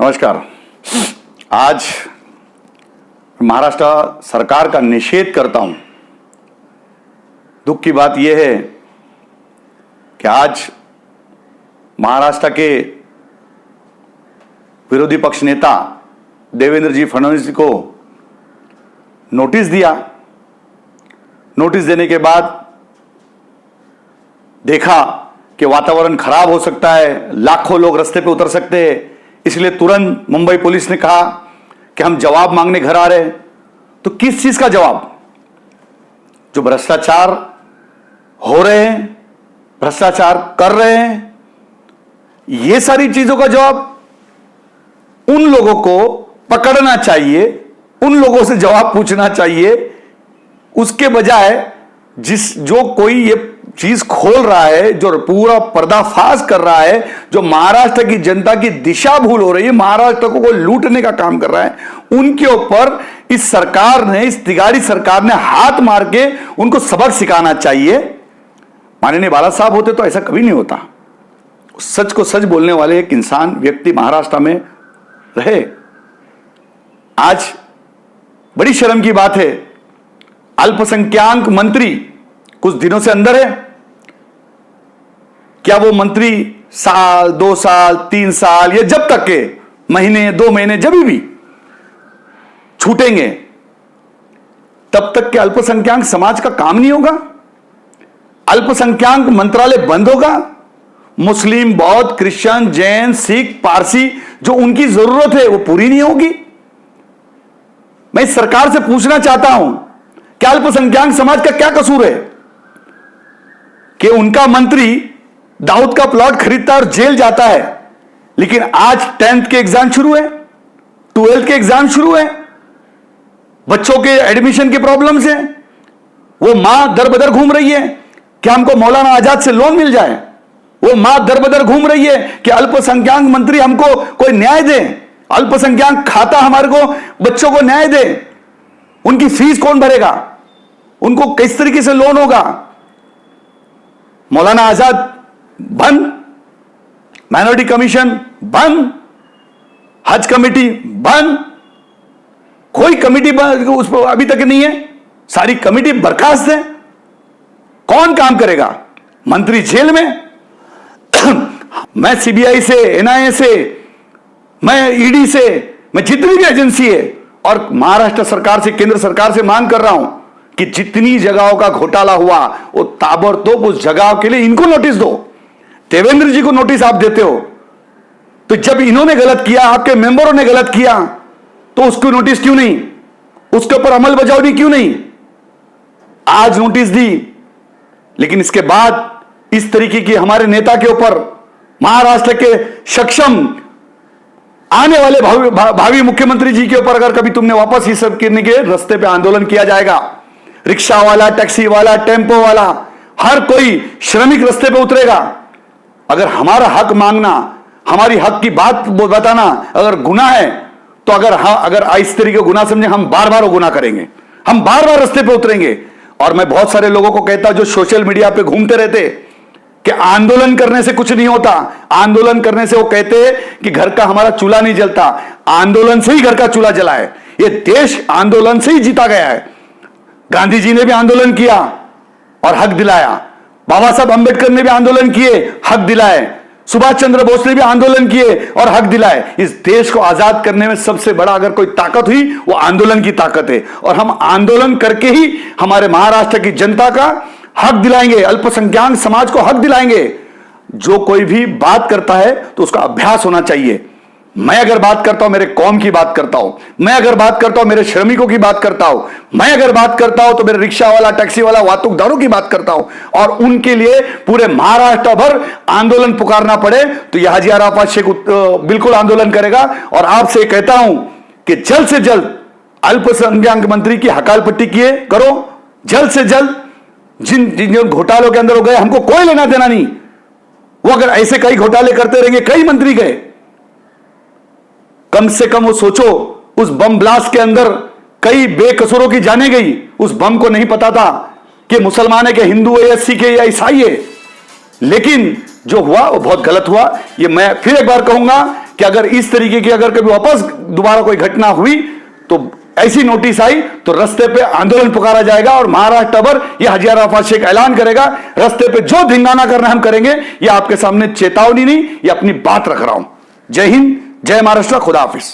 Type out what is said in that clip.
नमस्कार। आज महाराष्ट्र सरकार का निषेध करता हूं। दुख की बात यह है कि आज महाराष्ट्र के विरोधी पक्ष नेता देवेंद्र जी फडणवीस जी को नोटिस दिया। नोटिस देने के बाद देखा कि वातावरण खराब हो सकता है, लाखों लोग रास्ते पे उतर सकते हैं, इसलिए तुरंत मुंबई पुलिस ने कहा कि हम जवाब मांगने घर आ रहे हैं। तो किस चीज का जवाब? जो भ्रष्टाचार हो रहे हैं, भ्रष्टाचार कर रहे हैं, ये सारी चीजों का जवाब उन लोगों को पकड़ना चाहिए, उन लोगों से जवाब पूछना चाहिए। उसके बजाय जो कोई ये चीज खोल रहा है, जो पूरा पर्दाफाश कर रहा है, जो महाराष्ट्र की जनता की दिशा भूल हो रही है, महाराष्ट्र को लूटने का काम कर रहा है, उनके ऊपर इस सरकार ने, इस तिगाड़ी सरकार ने हाथ मार के उनको सबक सिखाना चाहिए। माननीय बाला साहब होते तो ऐसा कभी नहीं होता। सच को सच बोलने वाले एक इंसान, व्यक्ति महाराष्ट्र में रहे। आज बड़ी शर्म की बात है, अल्पसंख्याक मंत्री कुछ दिनों से अंदर है। क्या वो मंत्री साल, 2 साल, 3 साल या जब तक के महीने, 2 महीने जब भी छूटेंगे, तब तक के अल्पसंख्याक समाज का काम नहीं होगा? अल्पसंख्याक मंत्रालय बंद होगा? मुस्लिम, बौद्ध, क्रिश्चियन, जैन, सिख, पारसी, जो उनकी जरूरत है वो पूरी नहीं होगी? मैं इस सरकार से पूछना चाहता हूं कि अल्पसंख्याक समाज का क्या कसूर है कि उनका मंत्री दाऊद का प्लॉट खरीदता है और जेल जाता है, लेकिन आज 10th के एग्जाम शुरू है, 12th के एग्जाम शुरू है, बच्चों के एडमिशन की प्रॉब्लम्स है, वो मां दर बदर घूम रही है कि हमको मौलाना आजाद से लोन मिल जाए। वो मां दर बदर घूम रही है कि अल्पसंख्याक मंत्री हमको कोई न्याय दे, अल्पसंख्याक खाता हमारे को बच्चों को न्याय दे। उनकी फीस कौन भरेगा? उनको किस तरीके से लोन होगा? मौलाना आजाद बंद, माइनॉरिटी कमीशन बंद, हज कमेटी बंद, कोई कमेटी उस पर अभी तक नहीं है, सारी कमेटी बर्खास्त है। कौन काम करेगा? मंत्री जेल में। मैं सीबीआई से, एनआईए से, मैं ईडी से, मैं जितनी भी एजेंसी है और महाराष्ट्र सरकार से, केंद्र सरकार से मांग कर रहा हूं कि जितनी जगहों का घोटाला हुआ वो ताबड़तोड़ उस जगह के लिए इनको नोटिस दो। देवेंद्र जी को नोटिस आप देते हो, तो जब इन्होंने गलत किया, आपके मेंबरों ने गलत किया, तो उसको नोटिस क्यों नहीं? उसके ऊपर अमल बजावनी क्यों नहीं? आज नोटिस दी, लेकिन इसके बाद इस तरीके की हमारे नेता के ऊपर, महाराष्ट्र के सक्षम आने वाले भावी मुख्यमंत्री जी के ऊपर अगर कभी तुमने वापस ये सब करने के रास्ते पे आंदोलन किया जाएगा। रिक्शा वाला, टैक्सी वाला, टेम्पो वाला, हर कोई श्रमिक रास्ते पे उतरेगा। अगर हमारा हक मांगना, हमारी हक की बात बताना अगर गुनाह है, तो अगर इस तरीके गुनाह समझे, हम बार बार वो गुनाह करेंगे, हम बार बार रास्ते पे उतरेंगे। और मैं बहुत सारे लोगों को कहता जो सोशल मीडिया पे घूमते रहते कि आंदोलन करने से कुछ नहीं होता, आंदोलन करने से, वो कहते कि घर का हमारा चूल्हा नहीं जलता। आंदोलन से ही घर का चूल्हा जला है। ये देश आंदोलन से ही जीता गया है। गांधी जी ने भी आंदोलन किया और हक दिलाया, बाबा साहब अंबेडकर ने भी आंदोलन किए, हक दिलाए, सुभाष चंद्र बोस ने भी आंदोलन किए और हक दिलाए। इस देश को आजाद करने में सबसे बड़ा अगर कोई ताकत हुई, वो आंदोलन की ताकत है। और हम आंदोलन करके ही हमारे महाराष्ट्र की जनता का हक दिलाएंगे, अल्पसंख्याक समाज को हक दिलाएंगे। जो कोई भी बात करता है तो उसका अभ्यास होना चाहिए। मैं अगर बात करता हूं, मेरे कौम की बात करता हूं, मैं अगर बात करता हूं, मेरे श्रमिकों की बात करता हूं, मैं अगर बात करता हूं तो मेरे रिक्शा वाला, टैक्सी वाला, वाहतूकदारों की बात करता हूं, और उनके लिए पूरे महाराष्ट्र भर आंदोलन पुकारना पड़े तो यह हाजी अराफात शेख बिल्कुल आंदोलन करेगा। और आपसे कहता हूं कि जल्द से जल्द अल्पसंख्याक मंत्री की हकालपट्टी किए करो, जल्द से जल्द। जिन घोटालों के अंदर हो गए, हमको कोई लेना देना नहीं। वो अगर ऐसे कई घोटाले करते रहेंगे, कई मंत्री गए, कम से कम वो सोचो, उस बम ब्लास्ट के अंदर कई बेकसूरों की जाने गई। उस बम को नहीं पता था कि मुसलमान है, कि हिंदू है, या सिख है, या ईसाई है। लेकिन जो हुआ वो बहुत गलत हुआ। ये मैं फिर एक बार कहूंगा कि अगर इस तरीके की अगर कभी वापस दोबारा कोई घटना हुई तो ऐसी नोटिस आई तो रास्ते पे आंदोलन पुकारा जाएगा और महाराष्ट्र टबर ये हजारा आफात शेख ऐलान करेगा, रास्ते पे जो धिंगाना करना हम करेंगे। ये आपके सामने चेतावनी नहीं, ये अपनी बात रख रहा हूं। जय हिंद, जय महाराष्ट्र, खुदा हाफिज।